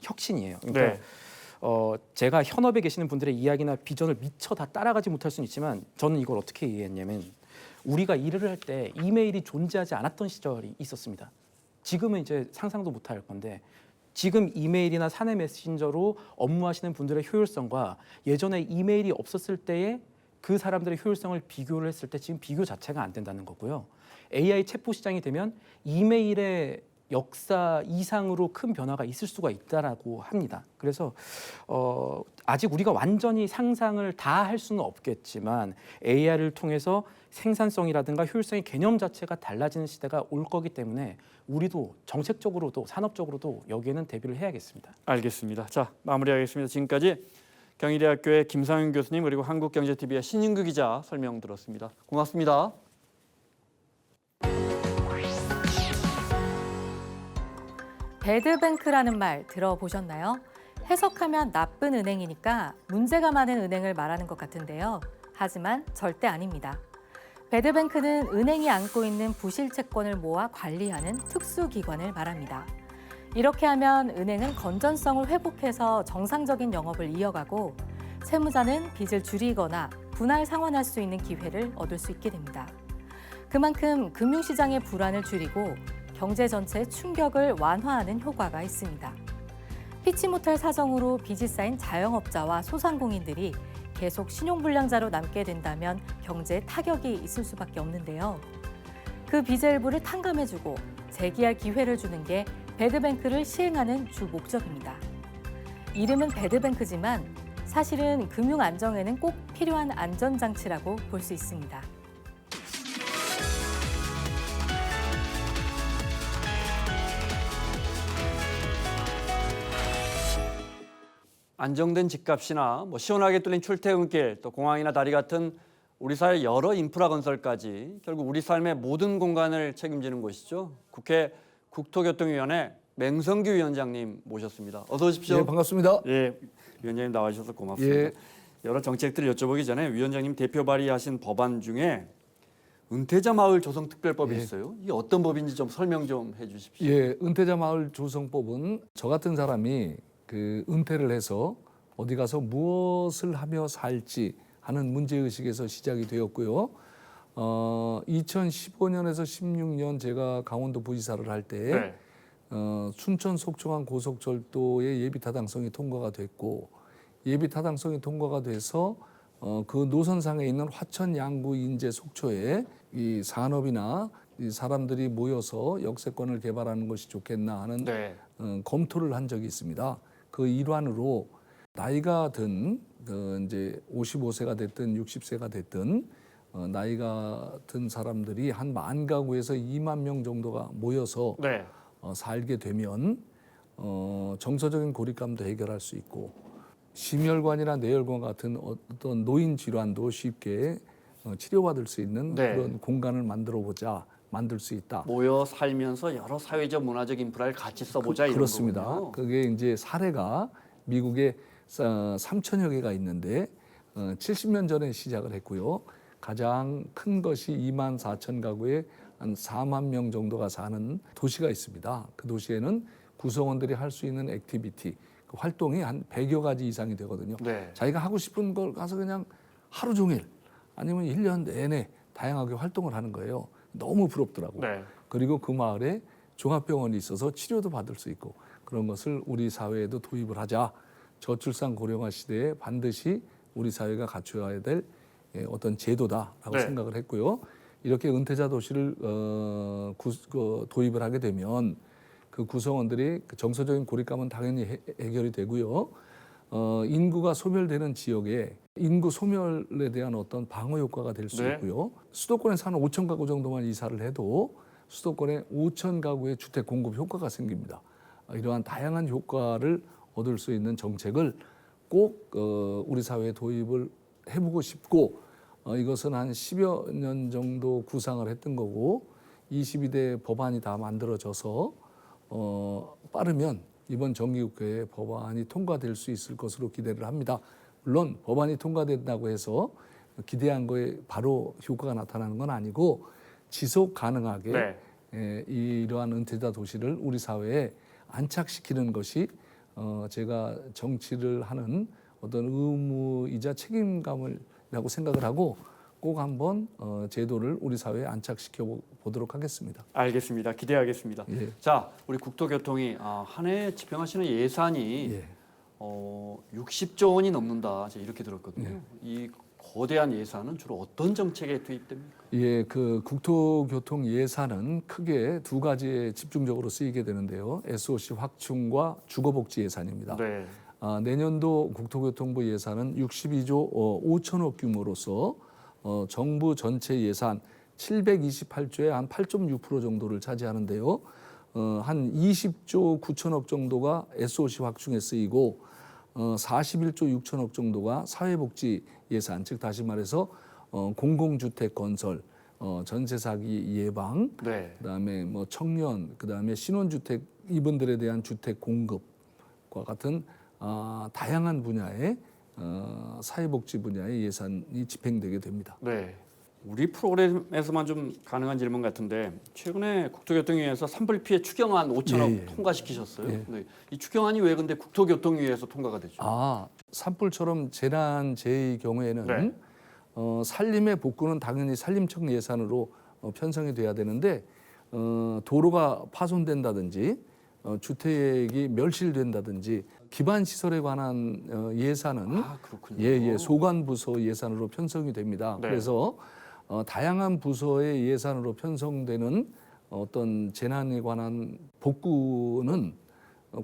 혁신이에요. 그러니까 제가 현업에 계시는 분들의 이야기나 비전을 미처 다 따라가지 못할 수는 있지만 저는 이걸 어떻게 이해했냐면 우리가 일을 할 때 이메일이 존재하지 않았던 시절이 있었습니다. 지금은 이제 상상도 못할 건데 지금 이메일이나 사내 메신저로 업무하시는 분들의 효율성과 예전에 이메일이 없었을 때의 그 사람들의 효율성을 비교를 했을 때 지금 비교 자체가 안 된다는 거고요. AI 챗봇 시장이 되면 이메일의 역사 이상으로 큰 변화가 있을 수가 있다라고 합니다. 그래서 아직 우리가 완전히 상상을 다 할 수는 없겠지만 AI를 통해서 생산성이라든가 효율성의 개념 자체가 달라지는 시대가 올 거기 때문에 우리도 정책적으로도 산업적으로도 여기에는 대비를 해야겠습니다. 알겠습니다. 자, 마무리하겠습니다. 지금까지 경희대학교의 김상윤 교수님 그리고 한국경제TV의 신인규 기자 설명 들었습니다. 고맙습니다. 배드뱅크라는 말 들어보셨나요? 해석하면 나쁜 은행이니까 문제가 많은 은행을 말하는 것 같은데요. 하지만 절대 아닙니다. 배드뱅크는 은행이 안고 있는 부실 채권을 모아 관리하는 특수기관을 말합니다. 이렇게 하면 은행은 건전성을 회복해서 정상적인 영업을 이어가고 채무자는 빚을 줄이거나 분할 상환할 수 있는 기회를 얻을 수 있게 됩니다. 그만큼 금융시장의 불안을 줄이고 경제 전체의 충격을 완화하는 효과가 있습니다. 피치 못할 사정으로 빚이 쌓인 자영업자와 소상공인들이 계속 신용불량자로 남게 된다면 경제에 타격이 있을 수밖에 없는데요. 그 빚의 일부를 탕감해주고 재기할 기회를 주는 게 배드뱅크를 시행하는 주 목적입니다. 이름은 배드뱅크지만 사실은 금융 안정에는 꼭 필요한 안전장치라고 볼 수 있습니다. 안정된 집값이나 시원하게 뚫린 출퇴근길, 또 공항이나 다리 같은 우리 사회 여러 인프라 건설까지 결국 우리 삶의 모든 공간을 책임지는 곳이죠. 국회 국토교통위원회 맹성규 위원장님 모셨습니다. 어서 오십시오. 예, 반갑습니다. 예, 위원장님 나와주셔서 고맙습니다. 예. 여러 정책들을 여쭤보기 전에 위원장님 대표 발의하신 법안 중에 은퇴자 마을 조성특별법이 있어요. 이게 어떤 법인지 좀 설명 좀 해주십시오. 예, 은퇴자 마을 조성법은 저 같은 사람이 그 은퇴를 해서 어디 가서 무엇을 하며 살지 하는 문제의식에서 시작이 되었고요. 2015년에서 16년 제가 강원도 부지사를 할 때 순천 속초간 고속철도의 예비타당성이 통과가 됐고 예비타당성이 통과가 돼서 그 노선상에 있는 화천 양구 인제 속초에 이 산업이나 이 사람들이 모여서 역세권을 개발하는 것이 좋겠나 하는 검토를 한 적이 있습니다. 그 일환으로 나이가 든 이제 55세가 됐든 60세가 됐든 나이가 든 사람들이 한 10,000 가구에서 20,000 명 정도가 모여서 살게 되면 정서적인 고립감도 해결할 수 있고 심혈관이나 뇌혈관 같은 어떤 노인 질환도 쉽게 치료받을 수 있는 그런 공간을 만들 수 있다. 모여 살면서 여러 사회적 문화적 인프라를 같이 써보자 이런 그렇습니다. 거군요. 그게 이제 사례가 미국에 3,000여 개가 있는데 70년 전에 시작을 했고요. 가장 큰 것이 24,000 가구에 한 4만 명 정도가 사는 도시가 있습니다. 그 도시에는 구성원들이 할 수 있는 액티비티, 그 활동이 한 100여 가지 이상이 되거든요. 네. 자기가 하고 싶은 걸 가서 그냥 하루 종일 아니면 1년 내내 다양하게 활동을 하는 거예요. 너무 부럽더라고요. 네. 그리고 그 마을에 종합병원이 있어서 치료도 받을 수 있고 그런 것을 우리 사회에도 도입을 하자. 저출산 고령화 시대에 반드시 우리 사회가 갖춰야 될 어떤 제도다라고 네. 생각을 했고요. 이렇게 은퇴자 도시를 도입을 하게 되면 그 구성원들이 그 정서적인 고립감은 당연히 해결이 되고요. 인구가 소멸되는 지역에 인구 소멸에 대한 어떤 방어 효과가 될 수 네. 있고요. 수도권에서 한 5천 가구 정도만 이사를 해도 수도권에 5천 가구의 주택 공급 효과가 생깁니다. 이러한 다양한 효과를 얻을 수 있는 정책을 꼭 우리 사회에 도입을 해보고 싶고 이것은 한 10여 년 정도 구상을 했던 거고 22대 법안이 다 만들어져서 빠르면 이번 정기국회에 법안이 통과될 수 있을 것으로 기대를 합니다. 물론 법안이 통과된다고 해서 기대한 거에 바로 효과가 나타나는 건 아니고 지속 가능하게 이러한 은퇴자 도시를 우리 사회에 안착시키는 것이 제가 정치를 하는 어떤 의무이자 책임감이라고 생각을 하고 꼭 한번 제도를 우리 사회에 안착시켜 보도록 하겠습니다. 알겠습니다. 기대하겠습니다. 예. 자, 우리 국토교통이 한 해 집행하시는 예산이 예. 60조 원이 넘는다. 제가 이렇게 들었거든요. 예. 이 거대한 예산은 주로 어떤 정책에 투입됩니까? 예, 그 국토교통 예산은 크게 두 가지에 집중적으로 쓰이게 되는데요. SOC 확충과 주거복지 예산입니다. 네. 내년도 국토교통부 예산은 62조 5천억 규모로서 정부 전체 예산 728조의 한 8.6% 정도를 차지하는데요. 한 20조 9천억 정도가 SOC 확충에 쓰이고 41조 6천억 정도가 사회복지 예산, 즉 다시 말해서 공공주택 건설, 전세 사기 예방, 네. 그다음에 뭐 청년, 그다음에 신혼주택 이분들에 대한 주택 공급과 같은 다양한 분야의 사회복지 분야의 예산이 집행되게 됩니다. 네. 우리 프로그램에서만 좀 가능한 질문 같은데 최근에 국토교통위에서 산불 피해 추경안 5천억 예, 예. 통과시키셨어요. 예. 네. 이 추경안이 왜 근데 국토교통위에서 통과가 되죠? 산불처럼 재난재해의 경우에는 네. 산림의 복구는 당연히 산림청 예산으로 편성이 돼야 되는데 도로가 파손된다든지 주택이 멸실된다든지 기반 시설에 관한 예산은 그렇군요. 소관부서 예산으로 편성이 됩니다. 네. 그래서 다양한 부서의 예산으로 편성되는 어떤 재난에 관한 복구는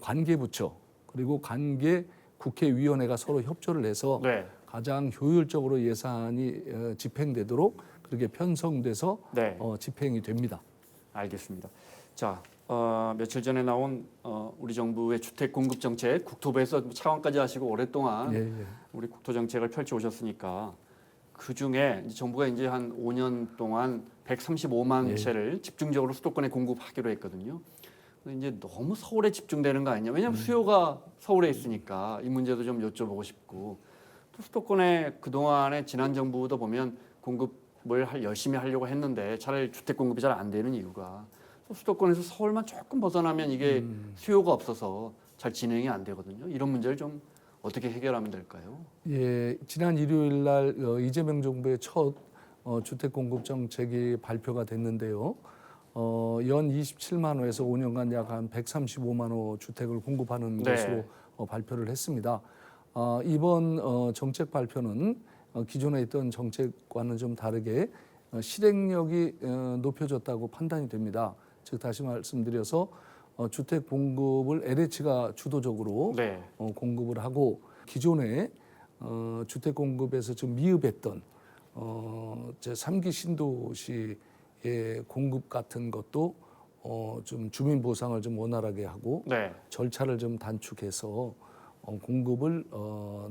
관계부처 그리고 관계 국회위원회가 서로 협조를 해서 네. 가장 효율적으로 예산이 집행되도록 그렇게 편성돼서 네. 집행이 됩니다. 알겠습니다. 자, 며칠 전에 나온 우리 정부의 주택 공급 정책 국토부에서 차관까지 하시고 오랫동안 예. 우리 국토 정책을 펼쳐 오셨으니까 그 중에 정부가 이제 한 5년 동안 135만 채를 집중적으로 수도권에 공급하기로 했거든요. 근데 이제 너무 서울에 집중되는 거 아니냐? 왜냐하면 수요가 서울에 있으니까 이 문제도 좀 여쭤보고 싶고 또 수도권에 그 동안에 지난 정부도 보면 공급을 열심히 하려고 했는데 차라리 주택 공급이 잘 안 되는 이유가 수도권에서 서울만 조금 벗어나면 이게 수요가 없어서 잘 진행이 안 되거든요. 이런 문제를 좀 어떻게 해결하면 될까요? 예, 지난 일요일 날 이재명 정부의 첫 주택 공급 정책이 발표가 됐는데요. 연 27만 호에서 5년간 약 한 135만 호 주택을 공급하는 네. 것으로 발표를 했습니다. 이번 정책 발표는 기존에 있던 정책과는 좀 다르게 실행력이 높여졌다고 판단이 됩니다. 즉 다시 말씀드려서 주택 공급을 LH가 주도적으로 네. 공급을 하고 기존에 주택 공급에서 좀 미흡했던 제 3기 신도시의 공급 같은 것도 좀 주민 보상을 좀 원활하게 하고 네. 절차를 좀 단축해서 공급을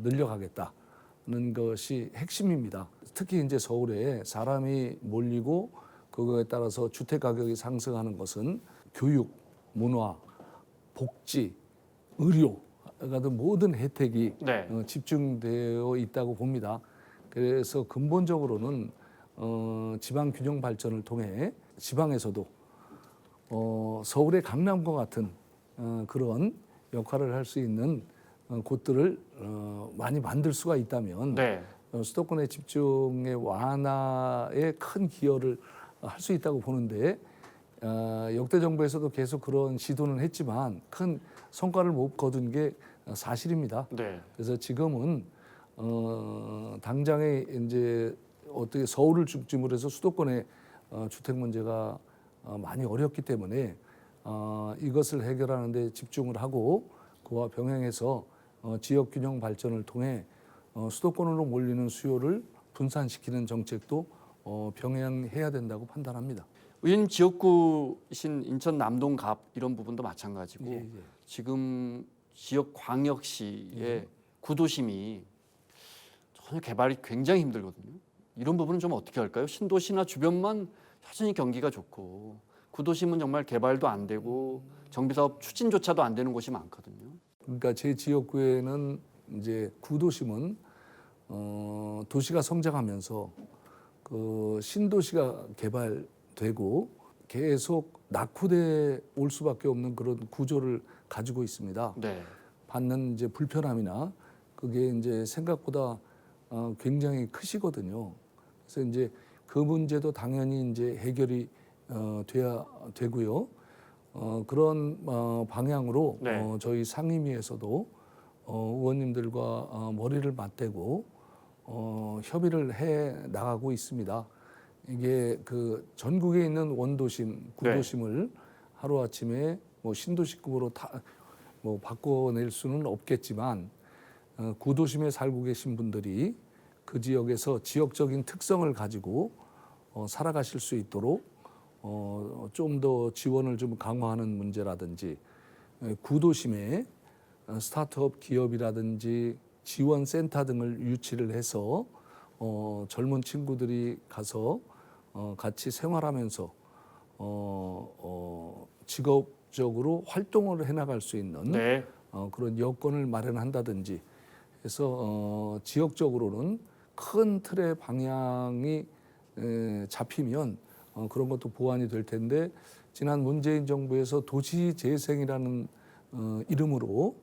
늘려가겠다는 것이 핵심입니다. 특히 이제 서울에 사람이 몰리고 그거에 따라서 주택 가격이 상승하는 것은 교육, 문화, 복지, 의료 같은 모든 혜택이 네. 집중되어 있다고 봅니다. 그래서 근본적으로는 지방 균형 발전을 통해 지방에서도 서울의 강남과 같은 그런 역할을 할 수 있는 곳들을 많이 만들 수가 있다면 네. 수도권의 집중의 완화에 큰 기여를 할 수 있다고 보는데 역대 정부에서도 계속 그런 시도는 했지만 큰 성과를 못 거둔 게 사실입니다. 네. 그래서 지금은 당장에 이제 어떻게 서울을 중심으로 해서 수도권의 주택 문제가 많이 어렵기 때문에 이것을 해결하는 데 집중을 하고 그와 병행해서 지역 균형 발전을 통해 수도권으로 몰리는 수요를 분산시키는 정책도 병행해야 된다고 판단합니다. 의원님 지역구신 인천 남동갑 이런 부분도 마찬가지고 예, 예. 지금 지역 광역시의 구도심이 전혀 개발이 굉장히 힘들거든요. 이런 부분은 좀 어떻게 할까요? 신도시나 주변만 여전히 경기가 좋고 구도심은 정말 개발도 안 되고 정비사업 추진조차도 안 되는 곳이 많거든요. 그러니까 제 지역구에는 이제 구도심은 도시가 성장하면서 그 신도시가 개발되고 계속 낙후돼 올 수밖에 없는 그런 구조를 가지고 있습니다. 네. 받는 이제 불편함이나 그게 이제 생각보다 굉장히 크시거든요. 그래서 이제 그 문제도 당연히 이제 해결이 돼야 되고요. 그런 방향으로 네. 저희 상임위에서도 의원님들과 머리를 맞대고 협의를 해 나가고 있습니다. 이게 그 전국에 있는 원도심, 구도심을 하루 아침에 뭐 신도시급으로 뭐 바꿔낼 수는 없겠지만 구도심에 살고 계신 분들이 그 지역에서 지역적인 특성을 가지고 살아가실 수 있도록 좀 더 지원을 좀 강화하는 문제라든지 구도심에 스타트업 기업이라든지 지원센터 등을 유치를 해서 젊은 친구들이 가서 같이 생활하면서 직업적으로 활동을 해나갈 수 있는 네. 그런 여건을 마련한다든지 해서 지역적으로는 큰 틀의 방향이 잡히면 그런 것도 보완이 될 텐데 지난 문재인 정부에서 도시재생이라는 이름으로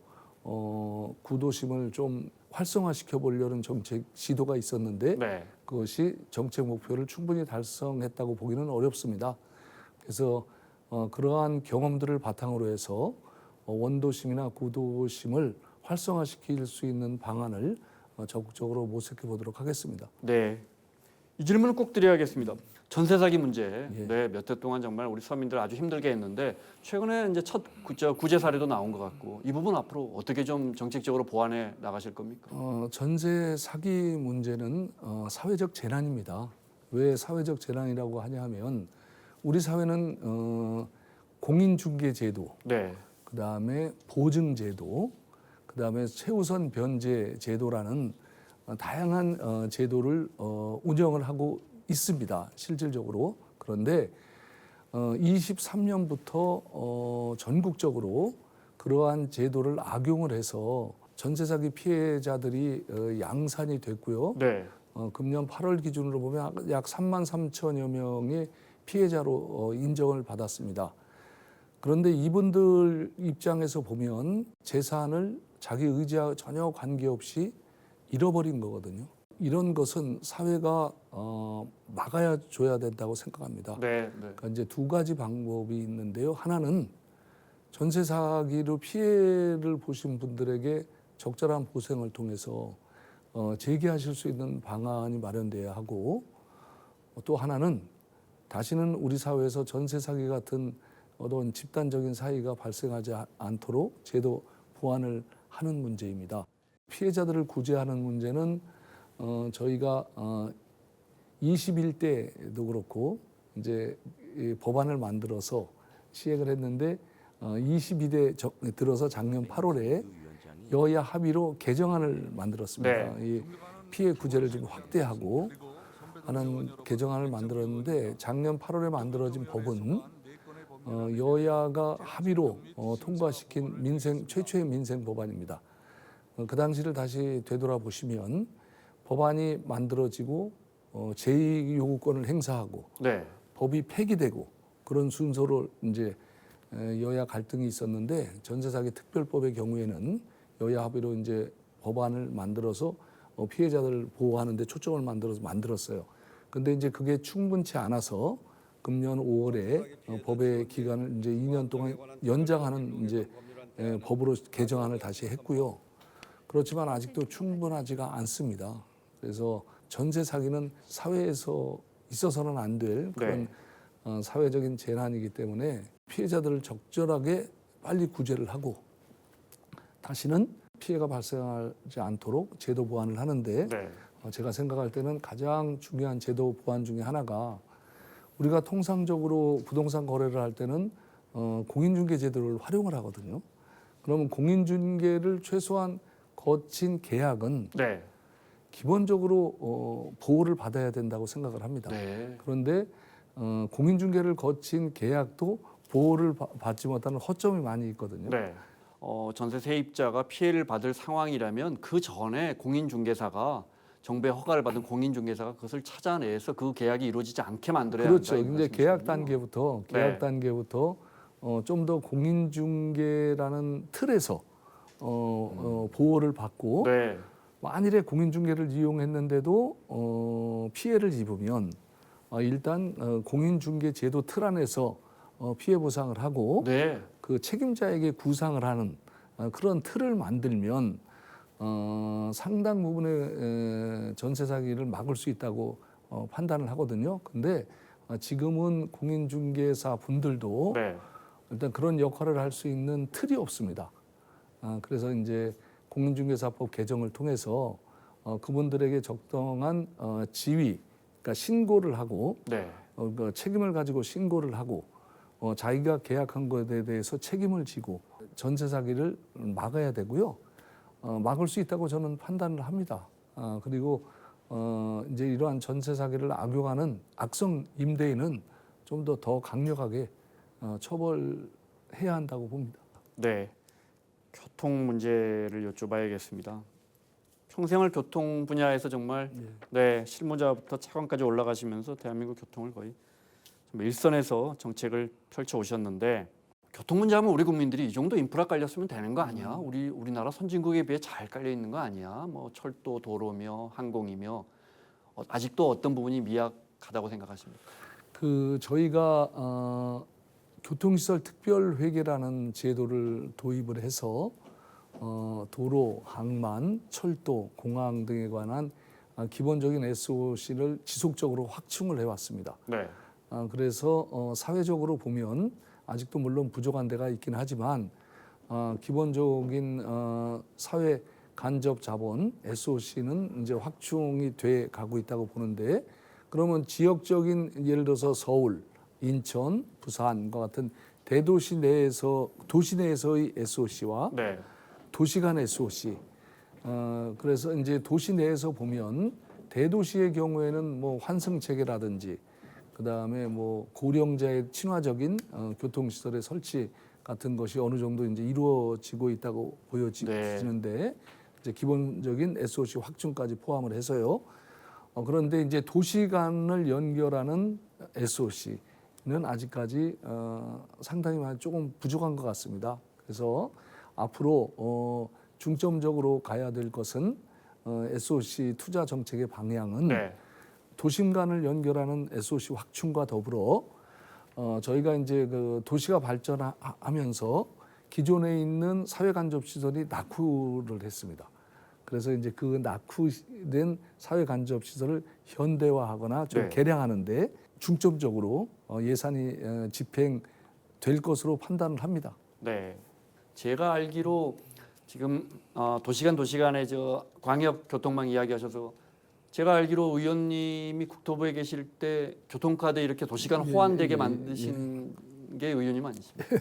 구도심을 좀 활성화시켜 보려는 정책 시도가 있었는데 네. 그것이 정책 목표를 충분히 달성했다고 보기는 어렵습니다. 그래서 그러한 경험들을 바탕으로 해서 원도심이나 구도심을 활성화시킬 수 있는 방안을 적극적으로 모색해 보도록 하겠습니다. 네. 이 질문을 꼭 드려야겠습니다. 전세 사기 문제, 예. 네, 몇 해 동안 정말 우리 서민들 아주 힘들게 했는데 최근에 이제 첫 구제 사례도 나온 것 같고 이 부분 앞으로 어떻게 좀 정책적으로 보완해 나가실 겁니까? 전세 사기 문제는 사회적 재난입니다. 왜 사회적 재난이라고 하냐면 우리 사회는 공인중개제도, 네, 그다음에 보증제도, 그다음에 최우선 변제 제도라는 다양한 제도를 운영을 하고 있습니다. 실질적으로. 그런데 23년부터 전국적으로 그러한 제도를 악용을 해서 전세 사기 피해자들이 양산이 됐고요. 네, 금년 8월 기준으로 보면 약 3만 3천여 명의 피해자로 인정을 받았습니다. 그런데 이분들 입장에서 보면 재산을 자기 의지와 전혀 관계없이 잃어버린 거거든요. 이런 것은 사회가 막아야 줘야 된다고 생각합니다. 네, 네. 그러니까 이제 두 가지 방법이 있는데요. 하나는 전세 사기로 피해를 보신 분들에게 적절한 보상을 통해서 재개하실 수 있는 방안이 마련돼야 하고 또 하나는 다시는 우리 사회에서 전세 사기 같은 어떤 집단적인 사기가 발생하지 않도록 제도 보완을 하는 문제입니다. 피해자들을 구제하는 문제는 저희가 21대도 그렇고 이제 법안을 만들어서 시행을 했는데 22대 들어서 작년 8월에 여야 합의로 개정안을 만들었습니다. 이 피해 구제를 좀 확대하고 하는 개정안을 만들었는데 작년 8월에 만들어진 법은 여야가 합의로 통과시킨 최초의 민생 법안입니다. 그 당시를 다시 되돌아보시면 법안이 만들어지고 제2 요구권을 행사하고 네. 법이 폐기되고 그런 순서로 이제 여야 갈등이 있었는데 전세 사기 특별법의 경우에는 여야 합의로 이제 법안을 만들어서 피해자들을 보호하는 데 초점을 만들었어요. 근데 이제 그게 충분치 않아서 금년 5월에 법의 기간을 이제 2년 동안 연장하는 이제 법으로 개정안을 다시 했고요. 그렇지만 아직도 충분하지가 않습니다. 그래서 전세 사기는 사회에서 있어서는 안 될 그런 사회적인 재난이기 때문에 피해자들을 적절하게 빨리 구제를 하고 다시는 피해가 발생하지 않도록 제도 보완을 하는데 제가 생각할 때는 가장 중요한 제도 보완 중에 하나가 우리가 통상적으로 부동산 거래를 할 때는 공인중개 제도를 활용을 하거든요. 그러면 공인중개를 최소한 거친 계약은 기본적으로 보호를 받아야 된다고 생각을 합니다. 그런데 공인중개를 거친 계약도 보호를 받지 못하는 허점이 많이 있거든요. 전세 세입자가 피해를 받을 상황이라면 그 전에 공인중개사가 정부의 허가를 받은 공인중개사가 그것을 찾아내서 그 계약이 이루어지지 않게 만들어야 그렇죠. 한다. 이제 계약 단계부터 좀 더 공인중개라는 틀에서 보호를 받고 만일에 공인중개를 이용했는데도 피해를 입으면 일단 공인중개 제도 틀 안에서 피해 보상을 하고 그 책임자에게 구상을 하는 그런 틀을 만들면 상당 부분의 전세 사기를 막을 수 있다고 판단을 하거든요. 근데 지금은 공인중개사 분들도 일단 그런 역할을 할 수 있는 틀이 없습니다. 그래서 이제 공인중개사법 개정을 통해서 그분들에게 적정한 지위, 그러니까 신고를 하고 그 책임을 가지고 신고를 하고 자기가 계약한 것에 대해서 책임을 지고 전세 사기를 막아야 되고요. 막을 수 있다고 저는 판단을 합니다. 그리고 이제 이러한 전세 사기를 악용하는 악성 임대인은 좀 더 강력하게 처벌해야 한다고 봅니다. 교통 문제를 여쭤봐야겠습니다. 평생을 교통 분야에서 정말 실무자부터 차관까지 올라가시면서 대한민국 교통을 거의 일선에서 정책을 펼쳐 오셨는데 교통 문제 하면 우리 국민들이 이 정도 인프라 깔렸으면 되는 거 아니야? 우리나라 선진국에 비해 잘 깔려 있는 거 아니야? 뭐 철도, 도로며 항공이며 아직도 어떤 부분이 미약하다고 생각하십니까? 저희가 교통시설 특별회계라는 제도를 도입을 해서 도로, 항만, 철도, 공항 등에 관한 기본적인 SOC를 지속적으로 확충을 해왔습니다. 그래서 사회적으로 보면 아직도 물론 부족한 데가 있긴 하지만 기본적인 사회 간접 자본 SOC는 이제 확충이 돼 가고 있다고 보는데 그러면 지역적인 예를 들어서 서울, 인천, 부산과 같은 대도시 내에서 도시 내에서의 SOC와 도시 간 SOC. 그래서 이제 도시 내에서 보면 대도시의 경우에는 뭐 환승 체계라든지 그다음에 뭐 고령자의 친화적인 교통시설의 설치 같은 것이 어느 정도 이제 이루어지고 있다고 보여지는데 이제 기본적인 SOC 확충까지 포함을 해서요. 그런데 이제 도시 간을 연결하는 SOC는 아직까지 상당히 많이 조금 부족한 것 같습니다. 그래서 앞으로 중점적으로 가야 될 것은 SOC 투자 정책의 방향은 도심 간을 연결하는 SOC 확충과 더불어 저희가 이제 그 도시가 발전하면서 기존에 있는 사회 간접 시설이 낙후를 했습니다. 그래서 이제 그 낙후된 사회 간접 시설을 현대화하거나 좀 개량하는데 중점적으로 예산이 집행될 것으로 판단을 합니다. 제가 알기로 지금 도시간의 저 광역 교통망 이야기하셔서 제가 알기로 의원님이 국토부에 계실 때 교통카드 이렇게 도시간 호환되게 만드신 게 의원님 아니십니까?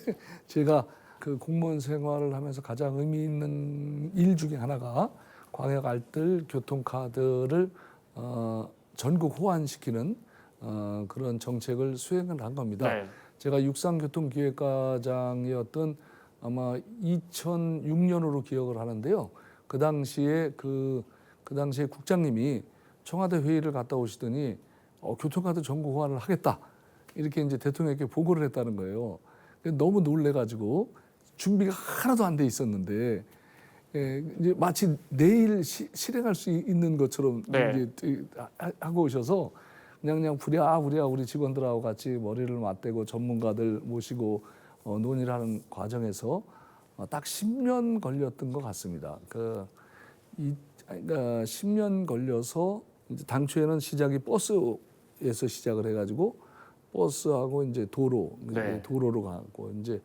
제가 그 공무원 생활을 하면서 가장 의미 있는 일 중에 하나가 광역 알뜰 교통카드를 전국 호환시키는 그런 정책을 수행을 한 겁니다. 제가 육상교통기획과장이었던 아마 2006년으로 기억을 하는데요. 그 당시에 국장님이 청와대 회의를 갔다 오시더니 교통카드 전국 호환을 하겠다 이렇게 이제 대통령에게 보고를 했다는 거예요. 너무 놀래가지고 준비가 하나도 안 돼 있었는데 예, 이제 마치 내일 실행할 수 있는 것처럼 네. 이제 하고 오셔서 그냥 부랴부랴 우리 직원들하고 같이 머리를 맞대고 전문가들 모시고 논의를 하는 과정에서 딱 10년 걸렸던 것 같습니다. 그러니까 10년 걸려서 이제 당초에는 시작이 버스에서 시작을 해가지고 버스하고 이제 네. 도로로 가고 이제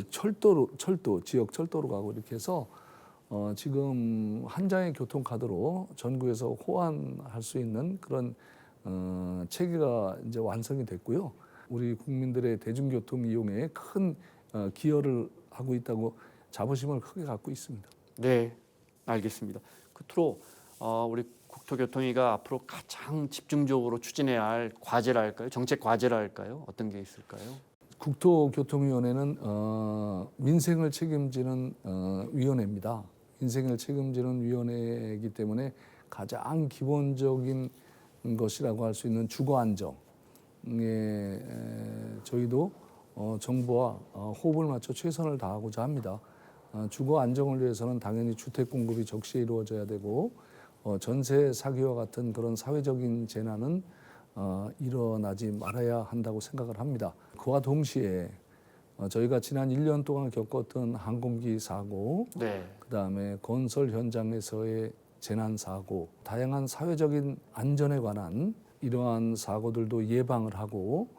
철도 지역 철도로 가고 이렇게 해서 지금 한 장의 교통카드로 전국에서 호환할 수 있는 그런 체계가 이제 완성이 됐고요. 우리 국민들의 대중교통 이용에 큰 기여를 하고 있다고 자부심을 크게 갖고 있습니다. 네, 알겠습니다. 끝으로 우리 국토교통위가 앞으로 가장 집중적으로 추진해야 할 과제랄까요? 정책 과제랄까요? 어떤 게 있을까요? 국토교통위원회는 민생을 책임지는 위원회입니다. 민생을 책임지는 위원회이기 때문에 가장 기본적인 것이라고 할 수 있는 주거 안정에 저희도 정부와 호흡을 맞춰 최선을 다하고자 합니다. 주거 안정을 위해서는 당연히 주택 공급이 적시에 이루어져야 되고 전세 사기와 같은 그런 사회적인 재난은 일어나지 말아야 한다고 생각을 합니다. 그와 동시에 저희가 지난 1년 동안 겪었던 항공기 사고, 네. 그다음에 건설 현장에서의 재난 사고, 다양한 사회적인 안전에 관한 이러한 사고들도 예방을 하고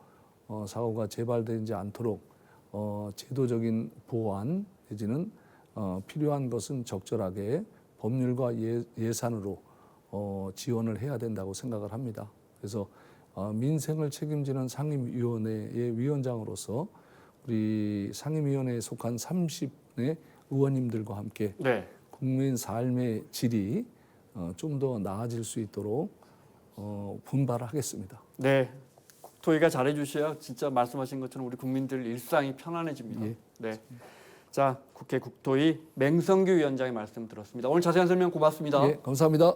사고가 재발되지 않도록 제도적인 보완 내지는 필요한 것은 적절하게 법률과 예산으로 지원을 해야 된다고 생각을 합니다. 그래서 민생을 책임지는 상임위원회의 위원장으로서 우리 상임위원회에 속한 30의 의원님들과 함께 네. 국민 삶의 질이 좀 더 나아질 수 있도록 분발을 하겠습니다. 네. 국토위가 잘해주셔야 진짜 말씀하신 것처럼 우리 국민들 일상이 편안해집니다. 예. 네. 자, 국회 국토위 맹성규 위원장의 말씀 들었습니다. 오늘 자세한 설명 고맙습니다. 예, 감사합니다.